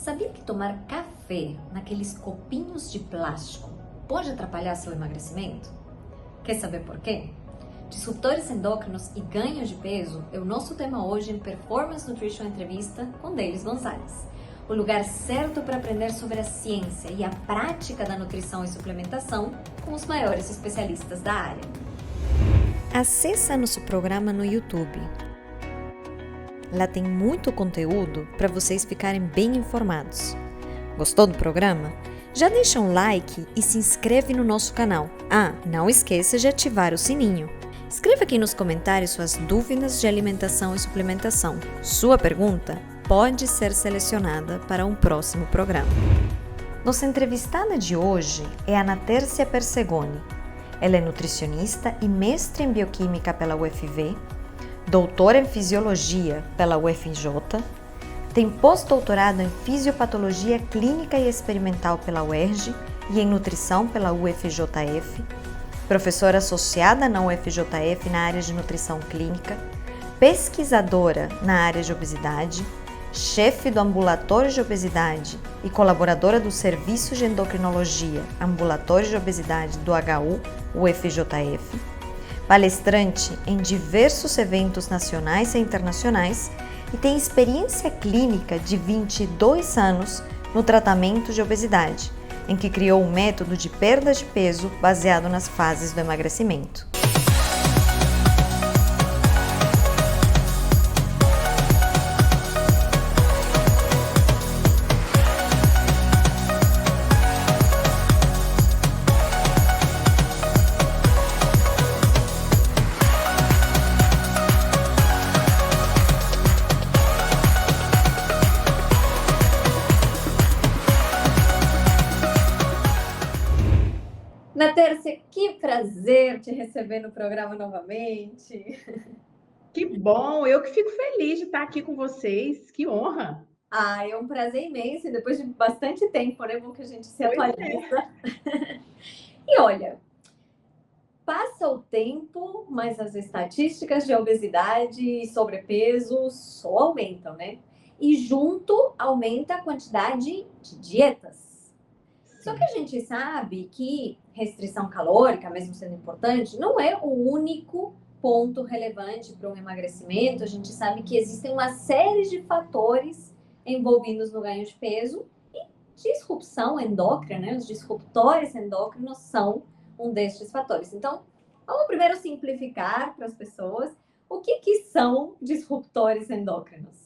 Sabia que tomar café naqueles copinhos de plástico pode atrapalhar seu emagrecimento? Quer saber por quê? Disruptores endócrinos e ganho de peso é o nosso tema hoje em Performance Nutrition Entrevista com Delis Gonzalez. O lugar certo para aprender sobre a ciência e a prática da nutrição e suplementação com os maiores especialistas da área. Acesse nosso programa no YouTube. Lá tem muito conteúdo para vocês ficarem bem informados. Gostou do programa? Já deixa um like e se inscreve no nosso canal. Não esqueça de ativar o sininho. Escreva aqui nos comentários suas dúvidas de alimentação e suplementação. Sua pergunta pode ser selecionada para um próximo programa. Nossa entrevistada de hoje é Ana Tércia Persegoni. Ela é nutricionista e mestre em bioquímica pela UFV, doutora em fisiologia pela UFJ, tem pós-doutorado em fisiopatologia clínica e experimental pela UERJ e em nutrição pela UFJF, professora associada na UFJF na área de nutrição clínica, pesquisadora na área de obesidade, chefe do ambulatório de obesidade e colaboradora do Serviço de Endocrinologia Ambulatório de Obesidade do HU UFJF, palestrante em diversos eventos nacionais e internacionais e tem experiência clínica de 22 anos no tratamento de obesidade, em que criou um método de perda de peso baseado nas fases do emagrecimento. Ana Tércia, que prazer te receber no programa novamente. Que bom, eu que fico feliz de estar aqui com vocês, que honra. É um prazer imenso, e depois de bastante tempo, né? Bom que a gente se atualiza. E olha, passa o tempo, mas as estatísticas de obesidade e sobrepeso só aumentam, né? E junto aumenta a quantidade de dietas. Só que a gente sabe que restrição calórica, mesmo sendo importante, não é o único ponto relevante para um emagrecimento. A gente sabe que existem uma série de fatores envolvidos no ganho de peso e disrupção endócrina, né? Os disruptores endócrinos são um destes fatores. Então, vamos primeiro simplificar para as pessoas o que são disruptores endócrinos.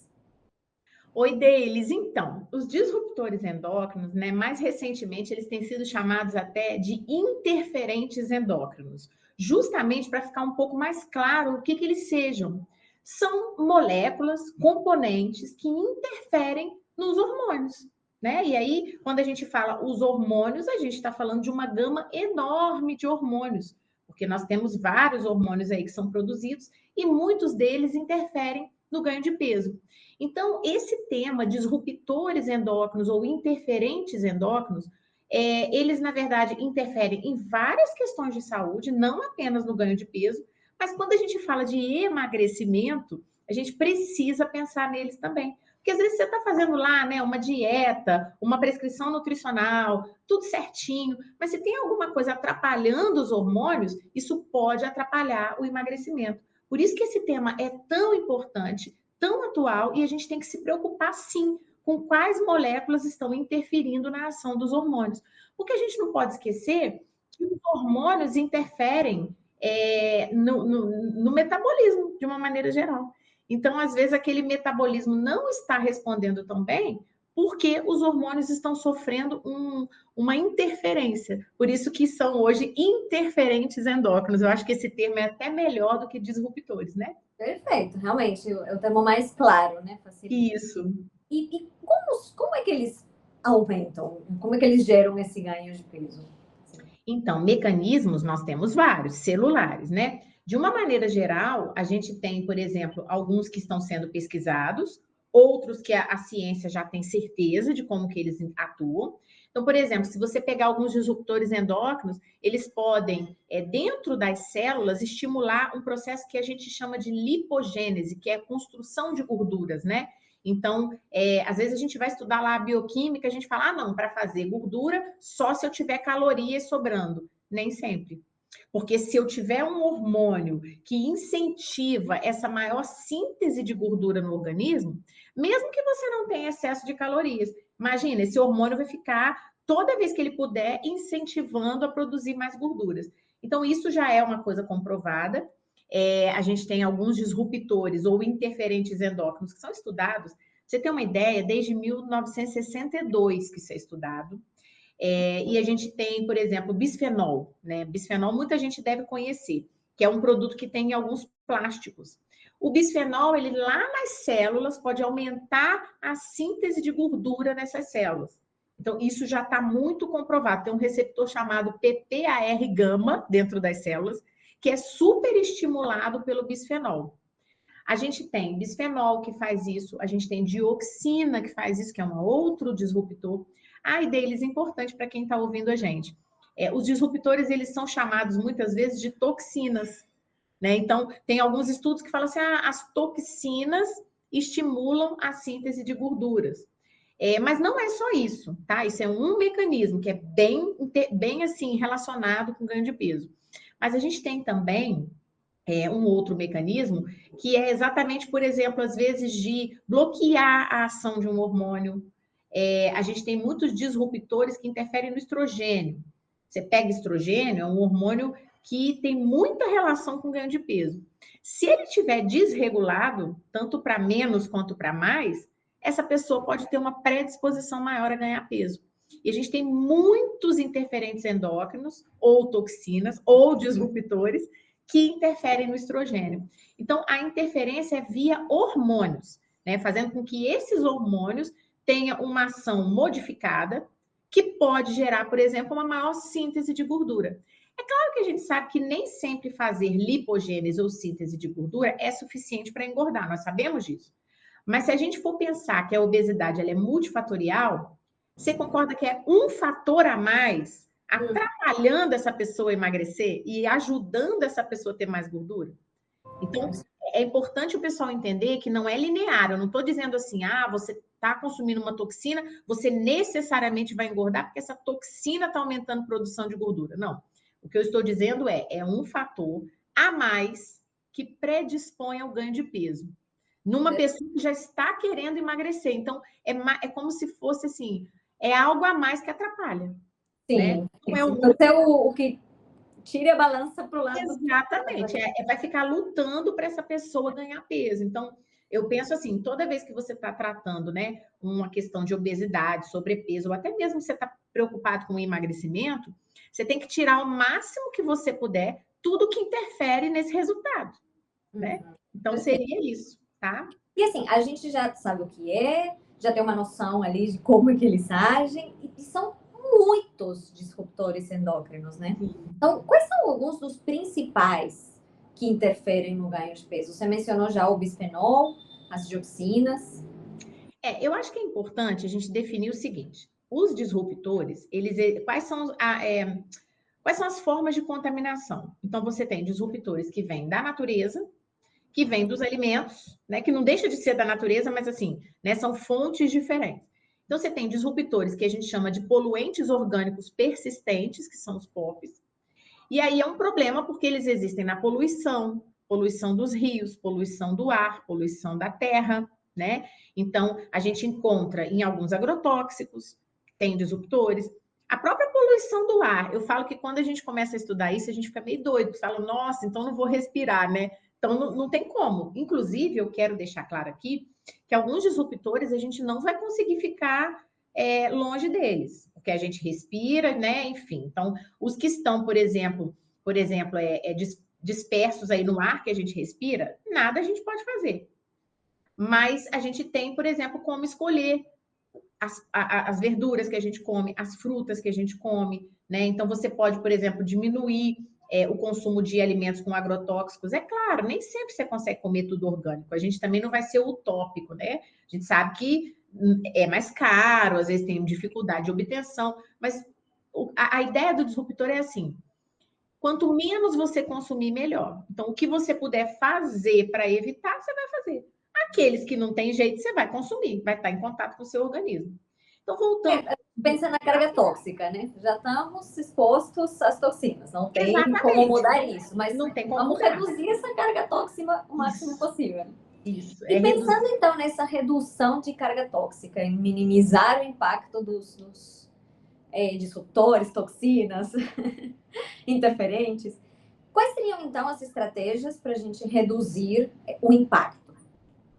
Oi, Delis. Então, os disruptores endócrinos, né, mais recentemente, eles têm sido chamados até de interferentes endócrinos, justamente para ficar um pouco mais claro o que eles sejam. São moléculas, componentes que interferem nos hormônios, né? E aí, quando a gente fala os hormônios, a gente está falando de uma gama enorme de hormônios, porque nós temos vários hormônios aí que são produzidos e muitos deles interferem no ganho de peso. Então, esse tema, disruptores endócrinos ou interferentes endócrinos, eles, na verdade, interferem em várias questões de saúde, não apenas no ganho de peso, mas quando a gente fala de emagrecimento, a gente precisa pensar neles também. Porque às vezes você está fazendo lá, né, uma dieta, uma prescrição nutricional, tudo certinho, mas se tem alguma coisa atrapalhando os hormônios, isso pode atrapalhar o emagrecimento. Por isso que esse tema é tão importante, tão atual, e a gente tem que se preocupar, sim, com quais moléculas estão interferindo na ação dos hormônios. Porque a gente não pode esquecer que os hormônios interferem no metabolismo, de uma maneira geral. Então, às vezes, aquele metabolismo não está respondendo tão bem porque os hormônios estão sofrendo uma interferência. Por isso que são hoje interferentes endócrinos. Eu acho que esse termo é até melhor do que disruptores, né? Perfeito, realmente, é o termo mais claro, né? Isso. E como é que eles aumentam? Como é que eles geram esse ganho de peso? Então, mecanismos nós temos vários, celulares, né? De uma maneira geral, a gente tem, por exemplo, alguns que estão sendo pesquisados, outros que a ciência já tem certeza de como que eles atuam. Então, por exemplo, se você pegar alguns disruptores endócrinos, eles podem, dentro das células, estimular um processo que a gente chama de lipogênese, que é a construção de gorduras, né? Então, às vezes a gente vai estudar lá a bioquímica, a gente fala, ah, não, para fazer gordura, só se eu tiver calorias sobrando. Nem sempre. Porque se eu tiver um hormônio que incentiva essa maior síntese de gordura no organismo, mesmo que você não tenha excesso de calorias, imagina, esse hormônio vai ficar, toda vez que ele puder, incentivando a produzir mais gorduras. Então, isso já é uma coisa comprovada. A gente tem alguns disruptores ou interferentes endócrinos que são estudados. Você tem uma ideia, desde 1962 que isso é estudado. E a gente tem, por exemplo, bisfenol, né? Bisfenol muita gente deve conhecer, que é um produto que tem em alguns plásticos. O bisfenol, ele lá nas células pode aumentar a síntese de gordura nessas células. Então, isso já está muito comprovado. Tem um receptor chamado PPAR-gama dentro das células, que é super estimulado pelo bisfenol. A gente tem bisfenol que faz isso, a gente tem dioxina que faz isso, que é um outro disruptor. E deles, importante para quem está ouvindo a gente. Os disruptores, eles são chamados muitas vezes de toxinas, né? Então, tem alguns estudos que falam assim, as toxinas estimulam a síntese de gorduras. Mas não é só isso, tá? Isso é um mecanismo que é bem assim, relacionado com ganho de peso. Mas a gente tem também um outro mecanismo, que é exatamente, por exemplo, às vezes de bloquear a ação de um hormônio. A gente tem muitos disruptores que interferem no estrogênio. Você pega estrogênio, é um hormônio que tem muita relação com ganho de peso. Se ele estiver desregulado, tanto para menos quanto para mais, essa pessoa pode ter uma predisposição maior a ganhar peso. E a gente tem muitos interferentes endócrinos, ou toxinas, ou disruptores, que interferem no estrogênio. Então, a interferência é via hormônios, né? Fazendo com que esses hormônios tenham uma ação modificada que pode gerar, por exemplo, uma maior síntese de gordura. É claro que a gente sabe que nem sempre fazer lipogênese ou síntese de gordura é suficiente para engordar, nós sabemos disso. Mas se a gente for pensar que a obesidade ela é multifatorial, você concorda que é um fator a mais atrapalhando essa pessoa a emagrecer e ajudando essa pessoa a ter mais gordura? Então, é importante o pessoal entender que não é linear. Eu não estou dizendo assim, você está consumindo uma toxina, você necessariamente vai engordar porque essa toxina está aumentando a produção de gordura. Não. O que eu estou dizendo é um fator a mais que predispõe ao ganho de peso. Numa pessoa que já está querendo emagrecer. Então, é como se fosse assim, é algo a mais que atrapalha. Sim. Né? Então, o que tire a balança para o lado. Exatamente. Vai ficar lutando para essa pessoa ganhar peso. Então, eu penso assim, toda vez que você está tratando, né, uma questão de obesidade, sobrepeso, ou até mesmo você está preocupado com o emagrecimento, você tem que tirar o máximo que você puder tudo que interfere nesse resultado, né? Então, seria isso, tá? E assim, a gente já sabe o que já tem uma noção ali de como é que eles agem, e são muitos disruptores endócrinos, né? Então, quais são alguns dos principais que interferem no ganho de peso? Você mencionou já o bisfenol, as dioxinas. Eu acho que é importante a gente definir o seguinte: os disruptores, quais são as formas de contaminação? Então, você tem disruptores que vêm da natureza, que vêm dos alimentos, né? Que não deixa de ser da natureza, mas assim, né? São fontes diferentes. Então, você tem disruptores que a gente chama de poluentes orgânicos persistentes, que são os POPs. E aí é um problema porque eles existem na poluição dos rios, poluição do ar, poluição da terra, né? Então, a gente encontra em alguns agrotóxicos, tem disruptores. A própria poluição do ar, eu falo que quando a gente começa a estudar isso, a gente fica meio doido, fala, nossa, então não vou respirar, né? Então, não tem como. Inclusive, eu quero deixar claro aqui que alguns disruptores a gente não vai conseguir ficar longe deles, porque a gente respira, né? Enfim, então, os que estão, por exemplo, dispersos aí no ar que a gente respira, nada a gente pode fazer. Mas a gente tem, por exemplo, como escolher as verduras que a gente come, as frutas que a gente come, né? Então, você pode, por exemplo, diminuir o consumo de alimentos com agrotóxicos. É claro, nem sempre você consegue comer tudo orgânico. A gente também não vai ser utópico, né? A gente sabe que é mais caro, às vezes tem dificuldade de obtenção, mas a ideia do disruptor é assim: quanto menos você consumir, melhor. Então, o que você puder fazer para evitar, você vai fazer. Aqueles que não tem jeito, você vai consumir, vai estar em contato com o seu organismo. Então, voltando... Pensa na carga tóxica, né? Já estamos expostos às toxinas, não tem Exatamente. como mudar isso, mas não tem como vamos mudar. reduzir essa carga tóxica o máximo possível. Isso. E pensando então nessa redução de carga tóxica, em minimizar o impacto dos disruptores, toxinas, interferentes, quais seriam então as estratégias para a gente reduzir o impacto?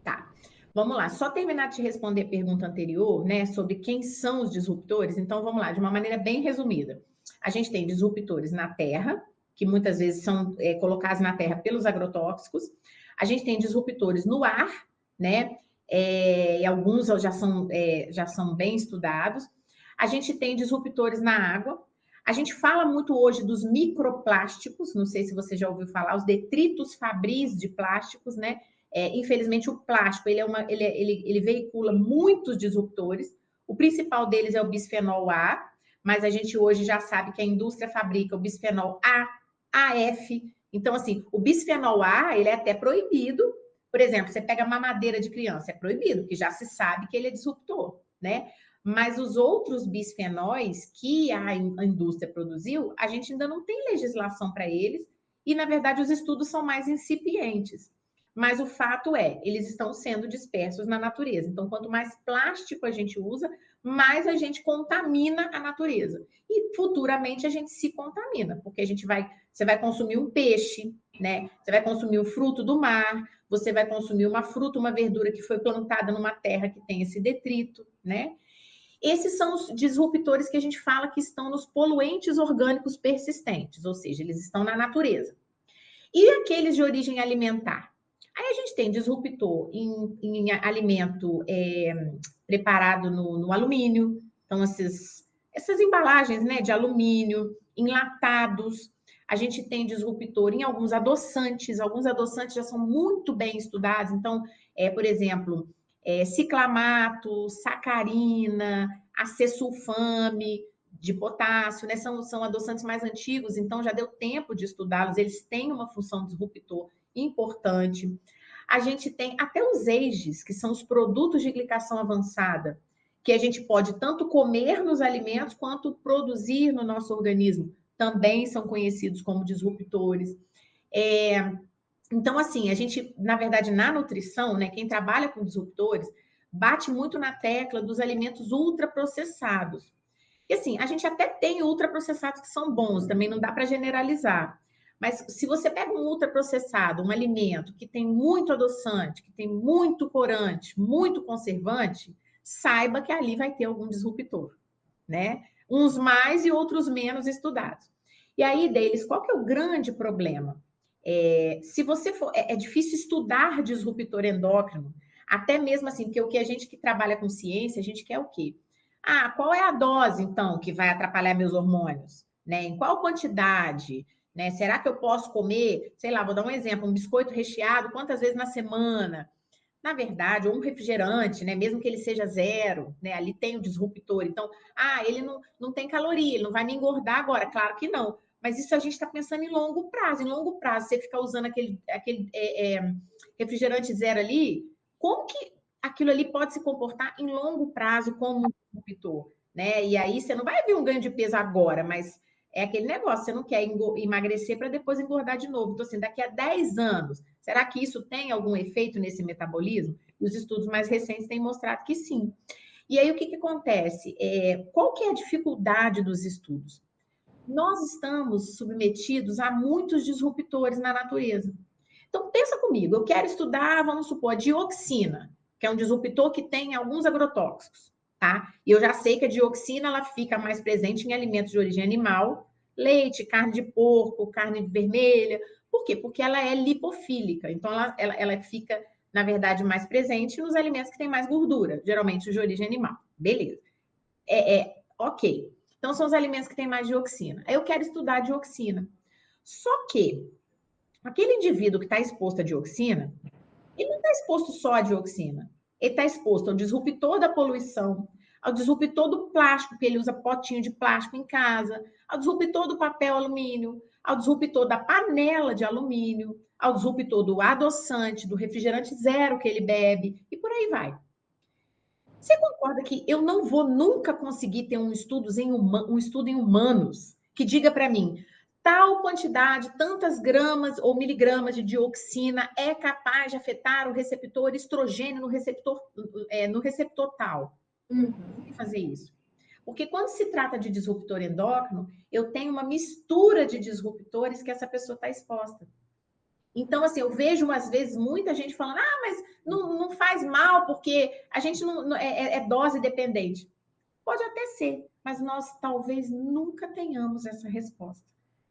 Tá. Vamos lá, só terminar de responder a pergunta anterior, né, sobre quem são os disruptores. Então, vamos lá, de uma maneira bem resumida. A gente tem disruptores na terra, que muitas vezes são colocados na terra pelos agrotóxicos. A gente tem disruptores no ar, né, e alguns já são bem estudados. A gente tem disruptores na água. A gente fala muito hoje dos microplásticos, não sei se você já ouviu falar, os detritos fabris de plásticos, né? Infelizmente, o plástico ele veicula muitos disruptores. O principal deles é o bisfenol A, mas a gente hoje já sabe que a indústria fabrica o bisfenol A, AF. Então, assim, o bisfenol A, ele é até proibido. Por exemplo, você pega mamadeira de criança, é proibido, porque já se sabe que ele é disruptor, né? Mas os outros bisfenóis que a indústria produziu, a gente ainda não tem legislação para eles, e, na verdade, os estudos são mais incipientes. Mas o fato é, eles estão sendo dispersos na natureza. Então, quanto mais plástico a gente usa, mais a gente contamina a natureza. E futuramente a gente se contamina, porque você vai consumir um peixe, né? Você vai consumir um fruto do mar, você vai consumir uma fruta, uma verdura que foi plantada numa terra que tem esse detrito, né? Esses são os disruptores que a gente fala que estão nos poluentes orgânicos persistentes, ou seja, eles estão na natureza. E aqueles de origem alimentar? Aí a gente tem disruptor em alimento preparado no alumínio, então essas embalagens, né, de alumínio, enlatados. A gente tem disruptor em alguns adoçantes já são muito bem estudados, então, por exemplo, ciclamato, sacarina, acesulfame de potássio, né? São adoçantes mais antigos, então já deu tempo de estudá-los, eles têm uma função disruptor importante. A gente tem até os EIGES, que são os produtos de glicação avançada, que a gente pode tanto comer nos alimentos quanto produzir no nosso organismo, também são conhecidos como disruptores. Então, assim, a gente, na verdade, na nutrição, né, quem trabalha com disruptores, bate muito na tecla dos alimentos ultraprocessados. E assim, a gente até tem ultraprocessados que são bons, também não dá para generalizar. Mas se você pega um ultraprocessado, um alimento que tem muito adoçante, que tem muito corante, muito conservante, saiba que ali vai ter algum disruptor, né? Uns mais e outros menos estudados. E aí, deles, qual que é o grande problema? Se você for, é difícil estudar disruptor endócrino, até mesmo assim, porque o que a gente que trabalha com ciência, a gente quer o quê? Qual é a dose, então, que vai atrapalhar meus hormônios? Né? Em qual quantidade? Né? Será que eu posso comer, sei lá, vou dar um exemplo, um biscoito recheado quantas vezes na semana? Na verdade, ou um refrigerante, né? Mesmo que ele seja zero, né? Ali tem o disruptor. Então, ele não tem caloria, ele não vai me engordar agora. Claro que não. Mas isso a gente está pensando em longo prazo. Em longo prazo, você ficar usando aquele refrigerante zero ali, como que aquilo ali pode se comportar em longo prazo como um disruptor, né? E aí você não vai ver um ganho de peso agora, mas é aquele negócio, você não quer emagrecer para depois engordar de novo. Então, assim, daqui a 10 anos, será que isso tem algum efeito nesse metabolismo? Os estudos mais recentes têm mostrado que sim. E aí, o que acontece? Qual que é a dificuldade dos estudos? Nós estamos submetidos a muitos disruptores na natureza. Então, pensa comigo, eu quero estudar, vamos supor, a dioxina, que é um disruptor que tem alguns agrotóxicos, tá? E eu já sei que a dioxina, ela fica mais presente em alimentos de origem animal, leite, carne de porco, carne vermelha. Por quê? Porque ela é lipofílica, então ela fica, na verdade, mais presente nos alimentos que têm mais gordura, geralmente os de origem animal. Beleza. Ok. Então, são os alimentos que têm mais dioxina. Aí eu quero estudar a dioxina. Só que aquele indivíduo que está exposto à dioxina, ele não está exposto só à dioxina. Ele está exposto ao disruptor da poluição, ao disruptor do plástico, que ele usa potinho de plástico em casa, ao disruptor do papel alumínio, ao disruptor da panela de alumínio, ao disruptor do adoçante, do refrigerante zero que ele bebe, e por aí vai. Você concorda que eu não vou nunca conseguir ter um estudo em humanos que diga para mim tal quantidade, tantas gramas ou miligramas de dioxina é capaz de afetar o receptor estrogênio no receptor tal? Uhum. Não tem que fazer isso. Porque quando se trata de disruptor endócrino, eu tenho uma mistura de disruptores que essa pessoa está exposta. Então, assim, eu vejo, às vezes, muita gente falando, mas não faz mal, porque a gente é dose dependente. Pode até ser, mas nós talvez nunca tenhamos essa resposta.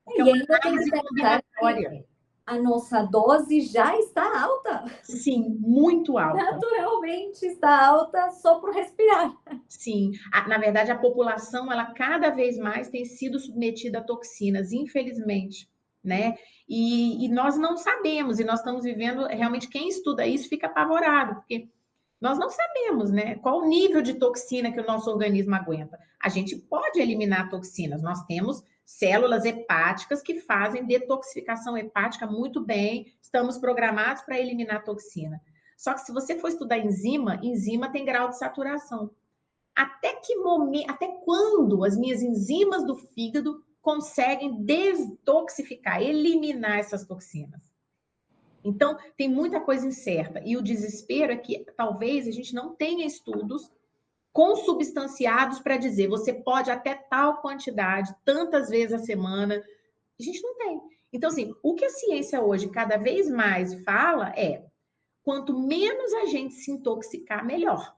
Porque é E uma ainda tem que análise pensar combinatória. que a nossa dose já está alta. Sim, muito alta. Naturalmente está alta só por respirar. Sim, na verdade, a população, ela cada vez mais tem sido submetida a toxinas, infelizmente, né? E nós não sabemos, e nós estamos vivendo, realmente, quem estuda isso fica apavorado, porque nós não sabemos, né, qual o nível de toxina que o nosso organismo aguenta. A gente pode eliminar toxinas, nós temos células hepáticas que fazem detoxificação hepática muito bem, estamos programados para eliminar toxina. Só que se você for estudar enzima tem grau de saturação. Até que momento, até quando as minhas enzimas do fígado conseguem detoxificar, eliminar essas toxinas? Então, tem muita coisa incerta. E o desespero é que talvez a gente não tenha estudos consubstanciados para dizer você pode até tal quantidade, tantas vezes a semana. A gente não tem. Então, assim, o que a ciência hoje cada vez mais fala é quanto menos a gente se intoxicar, melhor.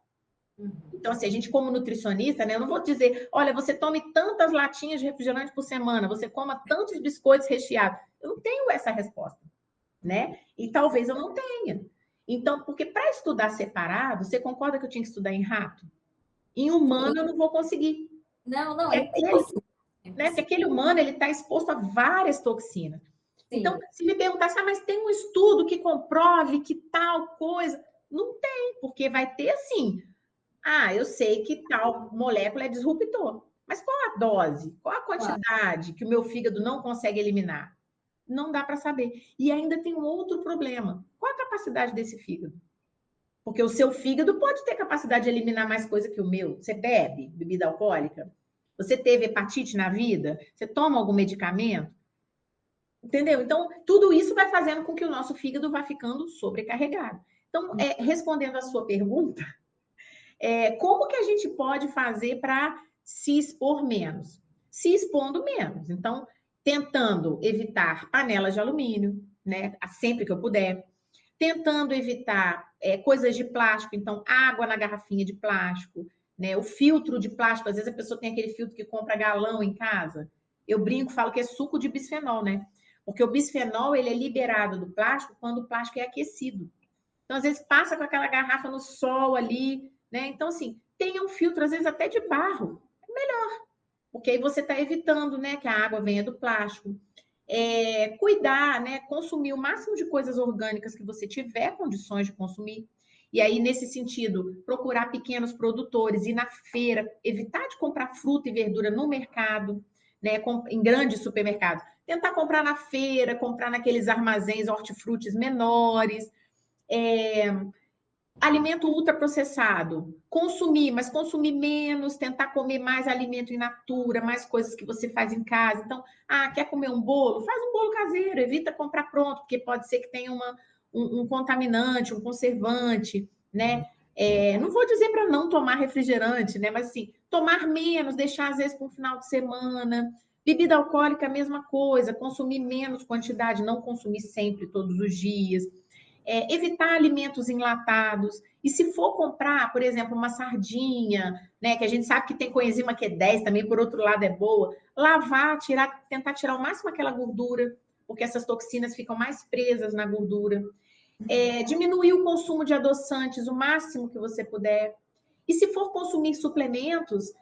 Então, assim, a gente como nutricionista, né, eu não vou dizer, olha, você tome tantas latinhas de refrigerante por semana, você coma tantos biscoitos recheados. Eu não tenho essa resposta, né? E talvez eu não tenha. Então, porque para estudar separado, você concorda que eu tinha que estudar em rato? Em humano eu não vou conseguir. Não, É é impossível. né? Porque aquele humano ele está exposto a várias toxinas. Sim. Então, se me perguntasse, mas tem um estudo que comprove que tal coisa? Não tem, porque vai ter assim. Eu sei que tal molécula é disruptor. Mas qual a dose? Qual a quantidade que o meu fígado não consegue eliminar? Não dá para saber. E ainda tem um outro problema. Qual a capacidade desse fígado? Porque o seu fígado pode ter capacidade de eliminar mais coisa que o meu. Você bebe bebida alcoólica? Você teve hepatite na vida? Você toma algum medicamento? Entendeu? Então, tudo isso vai fazendo com que o nosso fígado vá ficando sobrecarregado. Então, respondendo a sua pergunta, como que a gente pode fazer para se expor menos? Se expondo menos. Então, tentando evitar panelas de alumínio, né? Sempre que eu puder. Tentando evitar coisas de plástico, então, água na garrafinha de plástico, né? O filtro de plástico, às vezes a pessoa tem aquele filtro que compra galão em casa. Eu brinco, falo que é suco de bisfenol, né? Porque o bisfenol, ele é liberado do plástico quando o plástico é aquecido. Então, às vezes, passa com aquela garrafa no sol ali, né? Então, assim, tenha um filtro, às vezes até de barro. É melhor, porque aí você está evitando, né, que a água venha do plástico. Cuidar, né? Consumir o máximo de coisas orgânicas que você tiver condições de consumir. E aí, nesse sentido, procurar pequenos produtores, ir na feira, evitar de comprar fruta e verdura no mercado, né? Em grandes supermercados. Tentar comprar na feira, comprar naqueles armazéns hortifrutis menores. Alimento ultraprocessado, consumir, mas consumir menos, tentar comer mais alimento in natura, mais coisas que você faz em casa. Então, quer comer um bolo? Faz um bolo caseiro, evita comprar pronto, porque pode ser que tenha um contaminante, um conservante, né? Não vou dizer para não tomar refrigerante, né? Mas assim, tomar menos, deixar às vezes para um final de semana. Bebida alcoólica, a mesma coisa, consumir menos quantidade, não consumir sempre, todos os dias. Evitar alimentos enlatados. E se for comprar, por exemplo, uma sardinha, né, que a gente sabe que tem coenzima Q10 também, por outro lado é boa, lavar, tentar tirar o máximo aquela gordura, porque essas toxinas ficam mais presas na gordura. Diminuir o consumo de adoçantes o máximo que você puder. E se for consumir suplementos,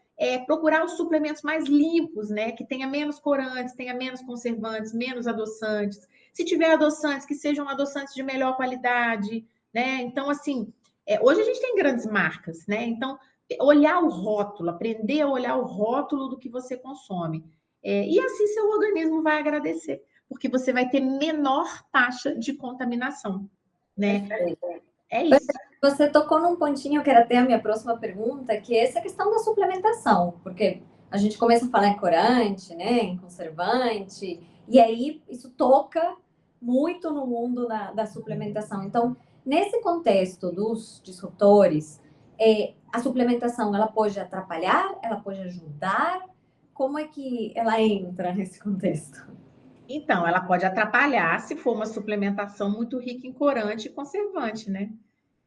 procurar os suplementos mais limpos, né? Que tenha menos corantes, tenha menos conservantes, menos adoçantes. Se tiver adoçantes, que sejam adoçantes de melhor qualidade, né? Então, assim, hoje a gente tem grandes marcas, né? Então, olhar o rótulo, aprender a olhar o rótulo do que você consome. E assim seu organismo vai agradecer. porque você vai ter menor taxa de contaminação, né? Perfeito. É isso. Você tocou num pontinho que era até a minha próxima pergunta, que é essa questão da suplementação, porque a gente começa a falar em corante, né, em conservante, e aí isso toca muito no mundo da suplementação. Então, nesse contexto dos disruptores, a suplementação, ela pode atrapalhar, ela pode ajudar? Como é que ela entra nesse contexto? Então, ela pode atrapalhar se for uma suplementação muito rica em corante e conservante, né?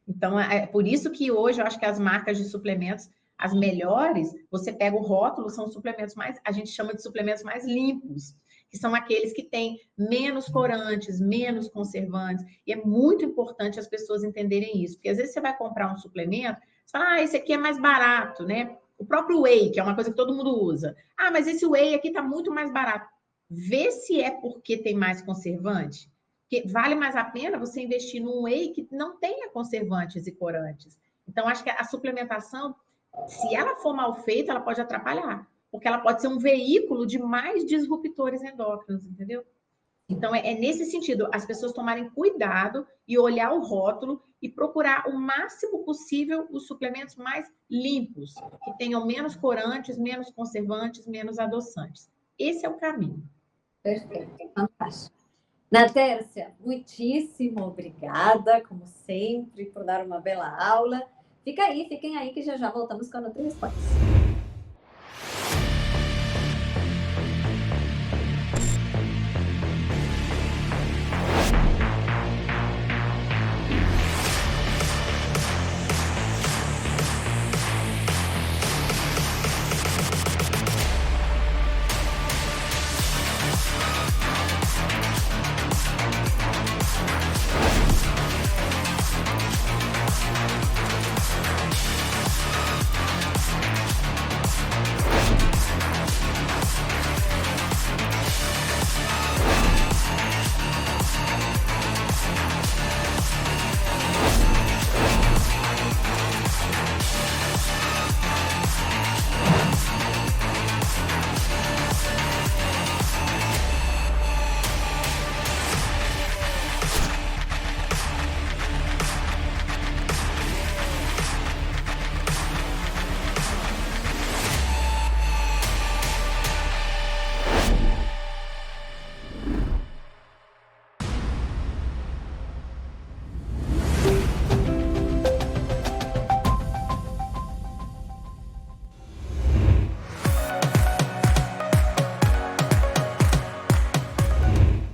Então, é por isso que hoje eu acho que as marcas de suplementos, as melhores, você pega o rótulo, são suplementos mais, a gente chama de suplementos mais limpos, que são aqueles que têm menos corantes, menos conservantes. E é muito importante as pessoas entenderem isso, porque às vezes você vai comprar um suplemento, você fala, esse aqui é mais barato, né? O próprio whey, que é uma coisa que todo mundo usa. Mas esse whey aqui está muito mais barato. Vê se é porque tem mais conservante. Porque vale mais a pena você investir num whey que não tenha conservantes e corantes. Então, acho que a suplementação, se ela for mal feita, ela pode atrapalhar. Porque ela pode ser um veículo de mais disruptores endócrinos, entendeu? Então, é nesse sentido, as pessoas tomarem cuidado e olhar o rótulo e procurar o máximo possível os suplementos mais limpos, que tenham menos corantes, menos conservantes, menos adoçantes. Esse é o caminho. Perfeito, fantástico. Natércia, muitíssimo obrigada, como sempre, por dar uma bela aula. Fiquem aí que já já voltamos com a NutriResponde.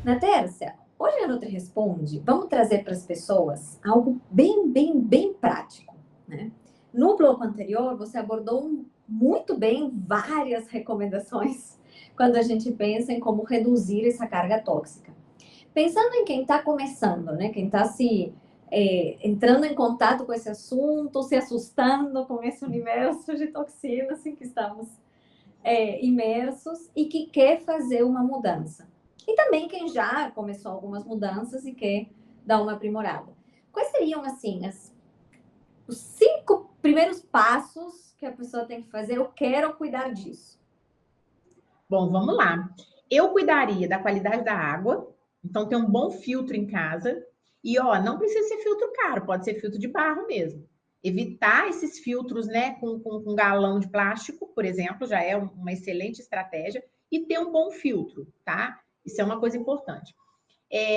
Natércia, hoje a Nutri Responde, vamos trazer para as pessoas algo bem prático, né? No bloco anterior, você abordou muito bem várias recomendações quando a gente pensa em como reduzir essa carga tóxica. Pensando em quem está começando, né? Quem está entrando em contato com esse assunto, se assustando com esse universo de toxinas em que estamos imersos e que quer fazer uma mudança. E também quem já começou algumas mudanças e quer dar uma aprimorada. Quais seriam, assim, os 5 primeiros passos que a pessoa tem que fazer? Eu quero cuidar disso. Bom, vamos lá. Eu cuidaria da qualidade da água, então ter um bom filtro em casa. E, não precisa ser filtro caro, pode ser filtro de barro mesmo. Evitar esses filtros, né, com galão de plástico, por exemplo, já é uma excelente estratégia. E ter um bom filtro, tá? Isso é uma coisa importante.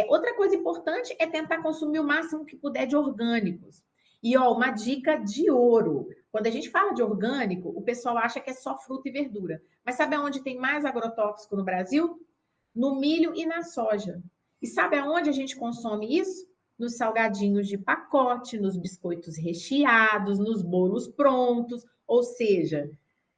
Outra coisa importante é tentar consumir o máximo que puder de orgânicos. E, uma dica de ouro. Quando a gente fala de orgânico, o pessoal acha que é só fruta e verdura. Mas sabe aonde tem mais agrotóxico no Brasil? No milho e na soja. E sabe aonde a gente consome isso? Nos salgadinhos de pacote, nos biscoitos recheados, nos bolos prontos. Ou seja,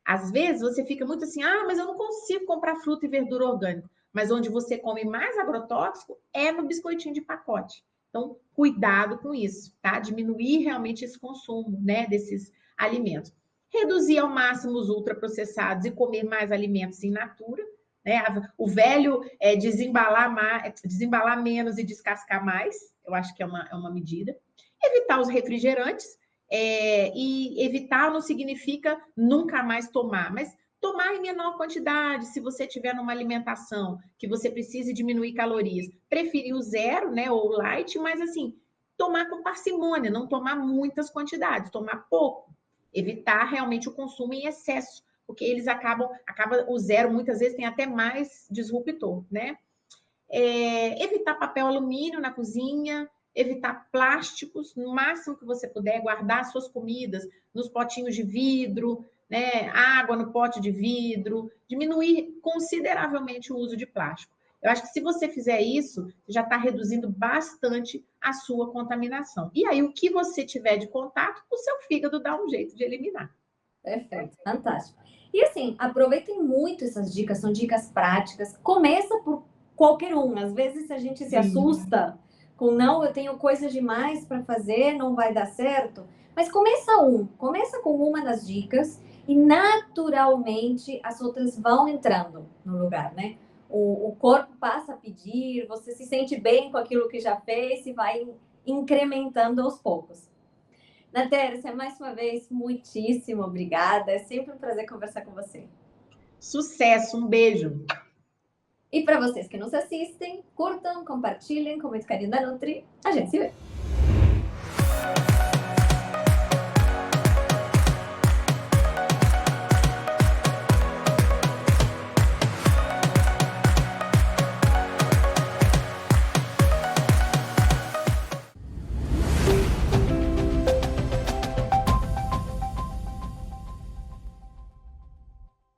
às vezes você fica muito assim, mas eu não consigo comprar fruta e verdura orgânico. Mas onde você come mais agrotóxico é no biscoitinho de pacote. Então, cuidado com isso, tá? Diminuir realmente esse consumo, né, desses alimentos. Reduzir ao máximo os ultraprocessados e comer mais alimentos in natura, né? O velho desembalar menos e descascar mais, eu acho que é uma medida. Evitar os refrigerantes, e evitar não significa nunca mais tomar, mas tomar em menor quantidade, se você tiver numa alimentação que você precise diminuir calorias, preferir o zero, né, ou o light, mas assim, tomar com parcimônia, não tomar muitas quantidades, tomar pouco, evitar realmente o consumo em excesso, porque eles acaba o zero muitas vezes tem até mais disruptor, né? Evitar papel alumínio na cozinha, evitar plásticos, no máximo que você puder, guardar suas comidas nos potinhos de vidro, né? Água no pote de vidro, diminuir consideravelmente o uso de plástico. Eu acho que se você fizer isso, já está reduzindo bastante a sua contaminação. E aí, o que você tiver de contato, o seu fígado dá um jeito de eliminar. Perfeito, fantástico. E assim, aproveitem muito essas dicas, são dicas práticas. Começa por qualquer um. Às vezes a gente se assusta com não, eu tenho coisas demais para fazer, não vai dar certo. Mas começa com uma das dicas e naturalmente as outras vão entrando no lugar, né? O corpo passa a pedir, você se sente bem com aquilo que já fez e vai incrementando aos poucos. Natércia, mais uma vez, muitíssimo obrigada. É sempre um prazer conversar com você. Sucesso, um beijo. E para vocês que nos assistem, curtam, compartilhem com muito carinho da Nutri. A gente se vê.